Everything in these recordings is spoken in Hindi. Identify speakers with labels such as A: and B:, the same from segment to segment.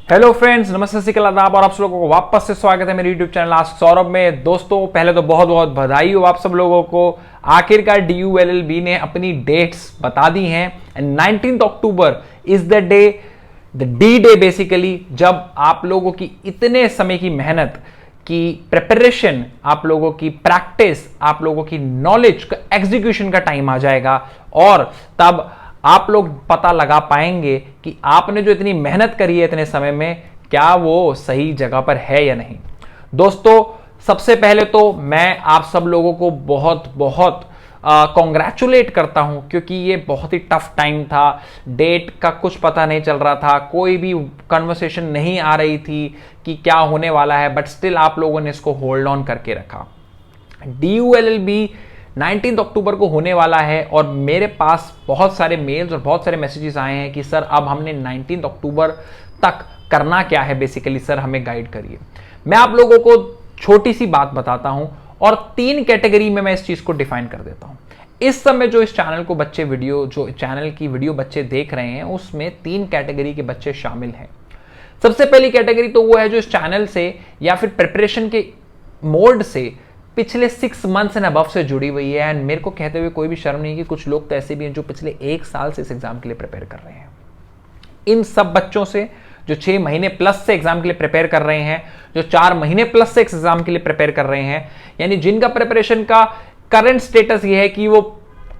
A: हेलो फ्रेंड्स, नमस्ते, श्री आदाब और आप सब लोगों को वापस से स्वागत है मेरे यूट्यूब चैनल आस्क सौरभ में। दोस्तों, पहले तो बहुत बहुत बधाई हो आप सब लोगों को। आखिरकार DULLB ने अपनी डेट्स बता दी हैं and 19 October is the day, the D day basically, जब आप लोगों की इतने समय की मेहनत की प्रिपरेशन, आप लोगों की प्रैक्टिस, आप लोगों की नॉलेज का एग्जीक्यूशन का टाइम आ जाएगा और तब आप लोग पता लगा पाएंगे कि आपने जो इतनी मेहनत करी है इतने समय में, क्या वो सही जगह पर है या नहीं। दोस्तों, सबसे पहले तो मैं आप सब लोगों को बहुत बहुत कॉन्ग्रेचुलेट करता हूं, क्योंकि ये बहुत ही टफ टाइम था। डेट का कुछ पता नहीं चल रहा था, कोई भी कन्वर्सेशन नहीं आ रही थी कि क्या होने वाला है, बट स्टिल आप लोगों ने इसको होल्ड ऑन करके रखा। DULLB 19 अक्टूबर को होने वाला है और मेरे पास बहुत सारे मेल्स और बहुत सारे मैसेजेस आए हैं कि सर अब हमने 19 अक्टूबर तक करना क्या है, बेसिकली सर हमें गाइड करिए। मैं आप लोगों को छोटी सी बात बताता हूं और 3 कैटेगरी में मैं इस चीज को डिफाइन कर देता हूं। इस समय जो इस चैनल को बच्चे जो चैनल की वीडियो बच्चे देख रहे हैं, उसमें 3 कैटेगरी के बच्चे शामिल हैं। सबसे पहली कैटेगरी तो वो है जो इस चैनल से या फिर प्रिपरेशन के मोड से पिछले 6 मंथ्स एंड अबव से जुड़ी हुई है। एंड मेरे को कहते हुए कोई भी शर्म नहीं कि कुछ लोग तो ऐसे भी हैं जो पिछले 1 साल से इस एग्जाम के लिए प्रिपेयर कर रहे हैं। इन सब बच्चों से जो 6 महीने प्लस से एग्जाम के लिए प्रिपेयर कर रहे हैं, जो 4 महीने प्लस से एग्जाम के लिए प्रिपेयर कर रहे हैं, यानी जिनका प्रिपरेशन का करंट स्टेटस ये है कि वो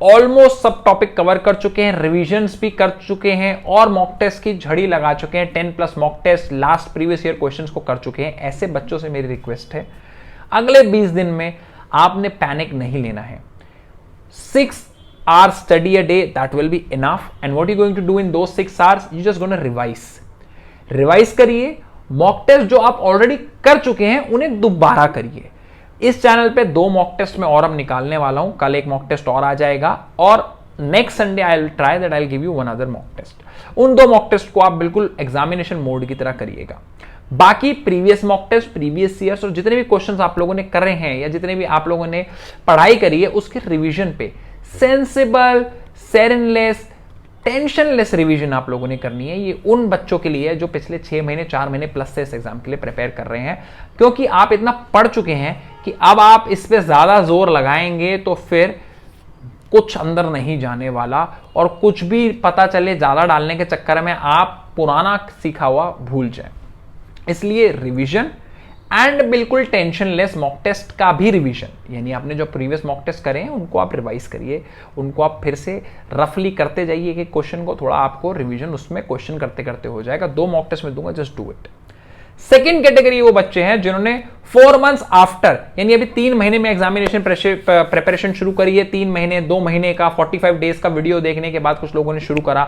A: ऑलमोस्ट सब टॉपिक कवर कर चुके हैं, रिविजन्स भी कर चुके हैं और मॉक टेस्ट की झड़ी लगा चुके हैं, 10+ mock test last previous year questions को कर चुके हैं। ऐसे बच्चों से मेरी रिक्वेस्ट है, अगले 20 दिन में आपने पैनिक नहीं लेना है। 6 hours study a day, that will be enough. And what you going to do in those 6 hours? You just gonna revise करिए। मॉक टेस्ट जो आप ऑलरेडी कर चुके हैं उन्हें दोबारा करिए। इस चैनल पे 2 मॉक टेस्ट में और अब निकालने वाला हूं, कल एक मॉक टेस्ट और आ जाएगा और next Sunday I will try that I will give you one other mock test. उन 2 मॉक टेस्ट को आप बिल्कुल एग्जामिनेशन मोड की तरह करिएगा। बाकी previous mock test, previous years और जितने भी क्वेश्चंस आप लोगों ने करे हैं या जितने भी आप लोगों ने पढ़ाई करी है, उसके रिवीजन पे सेंसिबल, सेरेनलेस, टेंशनलेस रिवीजन आप लोगों ने करनी है। ये उन बच्चों के लिए है जो पिछले 6 महीने 4 महीने प्लस से इस एग्जाम के लिए प्रिपेयर कर रहे हैं, क्योंकि आप इतना पढ़ चुके हैं कि अब आप इस पे ज्यादा जोर लगाएंगे तो फिर कुछ अंदर नहीं जाने वाला और कुछ भी पता चले ज्यादा डालने के चक्कर में आप पुराना सीखा हुआ भूल जाए। इसलिए रिवीजन एंड बिल्कुल टेंशनलेस मॉक टेस्ट का भी रिवीजन, यानी आपने जो प्रीवियस मॉक टेस्ट करे हैं उनको आप रिवाइज करिए, उनको आप फिर से रफली करते जाइए कि क्वेश्चन को थोड़ा आपको रिवीजन उसमें क्वेश्चन करते करते हो जाएगा। 2 मॉक टेस्ट में दूंगा, just do it. Second category वो बच्चे हैं जिन्होंने 4 months आफ्टर, यानी अभी 3 महीने में एग्जामिनेशन प्रिपरेशन शुरू करी है, 3 महीने 2 महीने का 45 डेज का वीडियो देखने के बाद कुछ लोगों ने शुरू करा।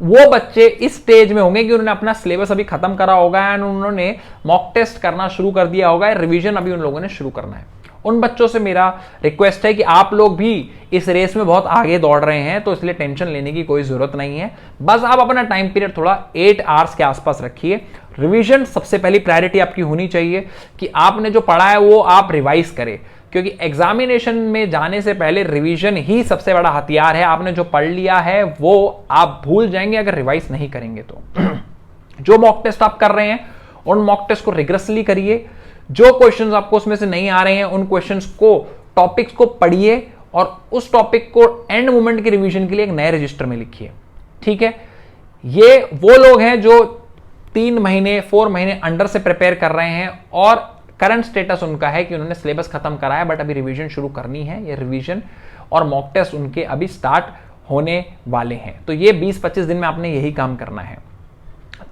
A: वो बच्चे इस स्टेज में होंगे कि उन्होंने अपना सिलेबस अभी खत्म करा होगा एंड उन्होंने मॉक टेस्ट करना शुरू कर दिया होगा, रिवीजन अभी उन लोगों ने शुरू करना है। उन बच्चों से मेरा रिक्वेस्ट है कि आप लोग भी इस रेस में बहुत आगे दौड़ रहे हैं, तो इसलिए टेंशन लेने की कोई जरूरत नहीं है। बस आप अपना टाइम पीरियड थोड़ा 8 hours के आसपास रखिए। रिवीजन सबसे पहली प्रायोरिटी आपकी होनी चाहिए कि आपने जो पढ़ा है वो आप रिवाइज करें, क्योंकि एग्जामिनेशन में जाने से पहले रिवीजन ही सबसे बड़ा हथियार है। आपने जो पढ़ लिया है वो आप भूल जाएंगे अगर रिवाइज नहीं करेंगे तो। जो मॉक टेस्ट आप कर रहे हैं उन मॉक टेस्ट को रिग्रेसली करिए। जो क्वेश्चंस आपको उसमें से नहीं आ रहे हैं उन क्वेश्चंस को, टॉपिक्स को पढ़िए और उस टॉपिक को एंड मोमेंट के रिवीजन के लिए एक नए रजिस्टर में लिखिए। ठीक है, ये वो लोग हैं जो 3 महीने 4 महीने अंडर से प्रिपेयर कर रहे हैं और करंट स्टेटस उनका है कि उन्होंने सिलेबस खत्म करा है, बट अभी रिवीजन शुरू करनी है। ये रिवीजन और मॉक टेस्ट उनके अभी स्टार्ट होने वाले हैं, तो ये 20-25 दिन में आपने यही काम करना है।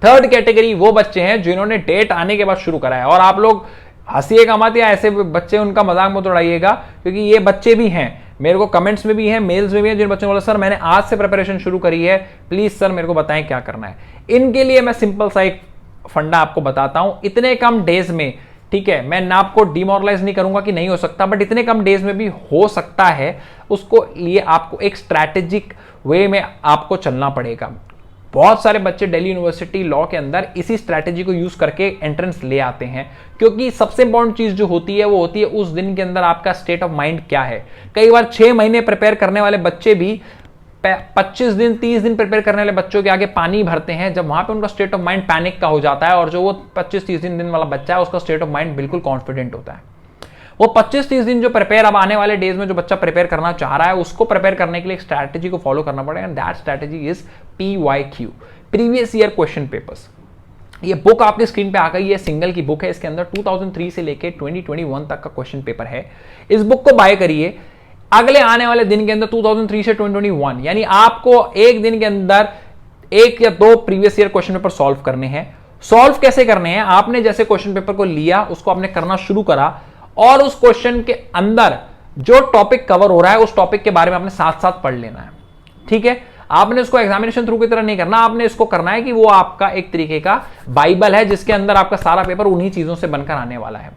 A: थर्ड कैटेगरी वो बच्चे हैं जिन्होंने डेट आने के बाद शुरू करा है, और आप लोग हंसिएगा मत या ऐसे बच्चे उनका मजाक मत उड़ाइएगा, क्योंकि ये बच्चे भी हैं, मेरे को कमेंट्स में भी हैं, मेल्स में भी हैं, जिन बच्चों ने बोला सर मैंने आज से प्रिपरेशन शुरू करी है, प्लीज सर मेरे को बताएं क्या करना है। इनके लिए मैं सिंपल सा एक फंडा आपको बताता हूं। इतने कम डेज में, ठीक है, मैं ना आपको डिमोरलाइज नहीं करूंगा कि नहीं हो सकता, बट इतने कम डेज में भी हो सकता है, उसको लिए आपको एक स्ट्रैटेजिक वे में आपको चलना पड़ेगा। बहुत सारे बच्चे दिल्ली यूनिवर्सिटी लॉ के अंदर इसी स्ट्रैटेजी को यूज करके एंट्रेंस ले आते हैं, क्योंकि सबसे इंपॉर्टेंट चीज जो होती है वो होती है उस दिन के अंदर आपका स्टेट ऑफ माइंड क्या है। कई बार 6 महीने प्रिपेयर करने वाले बच्चे भी 25 दिन 30 दिन प्रिपेयर करने वाले बच्चों के आगे पानी भरते हैं, जब वहां पे उनका स्टेट ऑफ माइंड पैनिक का हो जाता है, और जो वो 25-30 दिन वाला बच्चा है उसका स्टेट ऑफ माइंड बिल्कुल कॉन्फिडेंट होता है। वो 25-30 दिन जो प्रिपेयर अब आने वाले डेज में जो बच्चा प्रिपेयर करना चाह रहा है, उसको प्रिपेयर करने के लिए एक स्ट्रैटेजी को फॉलो करना पड़ेगा, and that strategy is PYQ, previous year question papers. ये बुक आपकी स्क्रीन पे आ गई है, सिंगल की बुक है, इसके अंदर 2003 से लेके 2021 तक का क्वेश्चन पेपर है। इस बुक को बाय करिए, अगले आने वाले दिन के अंदर 2003 से 2021 यानी आपको एक दिन के अंदर 1 या 2 previous year question paper solve करने हैं। सॉल्व कैसे करने हैं? आपने जैसे क्वेश्चन पेपर को लिया, उसको आपने करना शुरू करा, और उस क्वेश्चन के अंदर जो टॉपिक कवर हो रहा है उस टॉपिक के बारे में आपने साथ साथ पढ़ लेना है। ठीक है, आपने इसको एग्जामिनेशन थ्रू की तरह नहीं करना, आपने इसको करना है कि वो आपका एक तरीके का बाइबल है, जिसके अंदर आपका सारा पेपर उन्हीं चीजों से बनकर आने वाला है।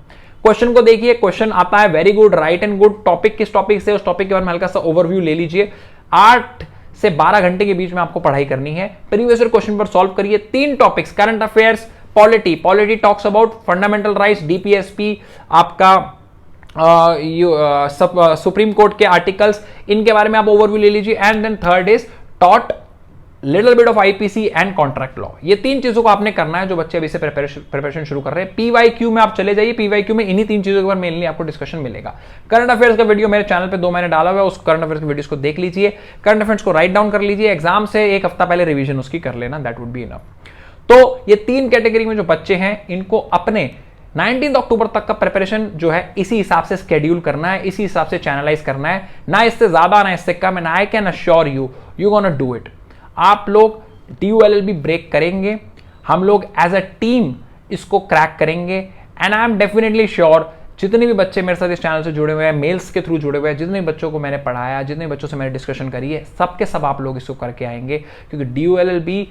A: क्वेश्चन को देखिए, क्वेश्चन आता है very good, right and good. Topic किस टॉपिक से, उस टॉपिक के बारे में हल्का सा ओवरव्यू ले लीजिए। 8 से 12 घंटे के बीच में आपको पढ़ाई करनी है। प्रीवियस ईयर क्वेश्चन पर सॉल्व करिए। 3 topics, current affairs, polity talks about fundamental rights, DPSP, आपका सुप्रीम कोर्ट के आर्टिकल्स, इनके बारे में आप ओवरव्यू ले लीजिए। And then third is taught little bit of IPC and contract law. ये 3 चीजों को आपने करना है जो बच्चे अभी से प्रिपरेशन शुरू कर रहे हैं। PYQ में आप चले जाइए, PYQ में इन्हीं 3 चीजों के बारे में मेनली आपको डिस्कशन मिलेगा। करंट अफेयर्स का वीडियो मेरे चैनल पे 2 महीने डाला हुआ है, उस करंट अफेयर्स की वीडियोस को देख लीजिए, करंट अफेयर्स को राइट डाउन कर लीजिए, एग्जाम से 1 हफ्ता पहले रिवीजन उसकी कर लेना, दैट वुड बी इनफ। तो ये 3 कैटेगरी में जो बच्चे हैं, इनको अपने 19 अक्टूबर तक का प्रिपरेशन जो है इसी हिसाब से स्केड्यूल करना है, इसी हिसाब से चैनलाइज करना है, ना इससे ज्यादा ना इससे कम। And I can assure you gonna do it. आप लोग DULLB ब्रेक करेंगे, हम लोग एज अ टीम इसको क्रैक करेंगे। And I am definitely sure, जितने भी बच्चे मेरे साथ इस चैनल से जुड़े हुए हैं, मेल्स के थ्रू जुड़े हुए हैं, जितने बच्चों को मैंने पढ़ाया, जितने बच्चों से मैंने डिस्कशन करी है, सबके सब आप लोग इसको करके आएंगे, क्योंकि DULLB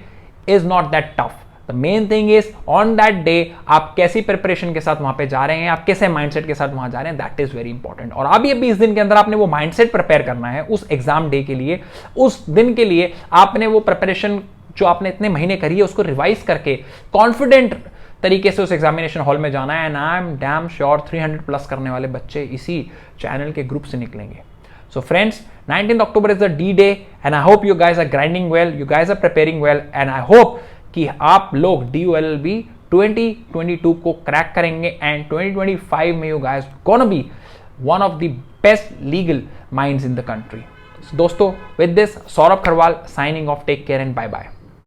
A: is not that tough. The main thing is on that day आप कैसी प्रिपरेशन के साथ वहां पे जा रहे हैं, आप कैसे माइंडसेट के साथ वहां जा रहे हैं, दैट इज वेरी इंपॉर्टेंट। और अब ये 20 दिन के अंदर आपने वो माइंडसेट प्रिपेयर करना है उस एग्जाम डे के लिए। उस दिन के लिए आपने वो प्रिपरेशन जो आपने इतने महीने करी है उसको रिवाइज करके कॉन्फिडेंट तरीके से उस एग्जामिनेशन हॉल में जाना है। And I am damn sure 300+ करने वाले बच्चे इसी चैनल के ग्रुप से निकलेंगे। So friends, 19th October is the D-Day and I hope you guys are grinding well, you guys are preparing well, and I hope कि आप लोग DULLB 2022 को क्रैक करेंगे एंड 2025 में you guys gonna be one of the best legal minds in the country. So, दोस्तों, with this, Saurabh Kharwal signing off. Take care and bye bye.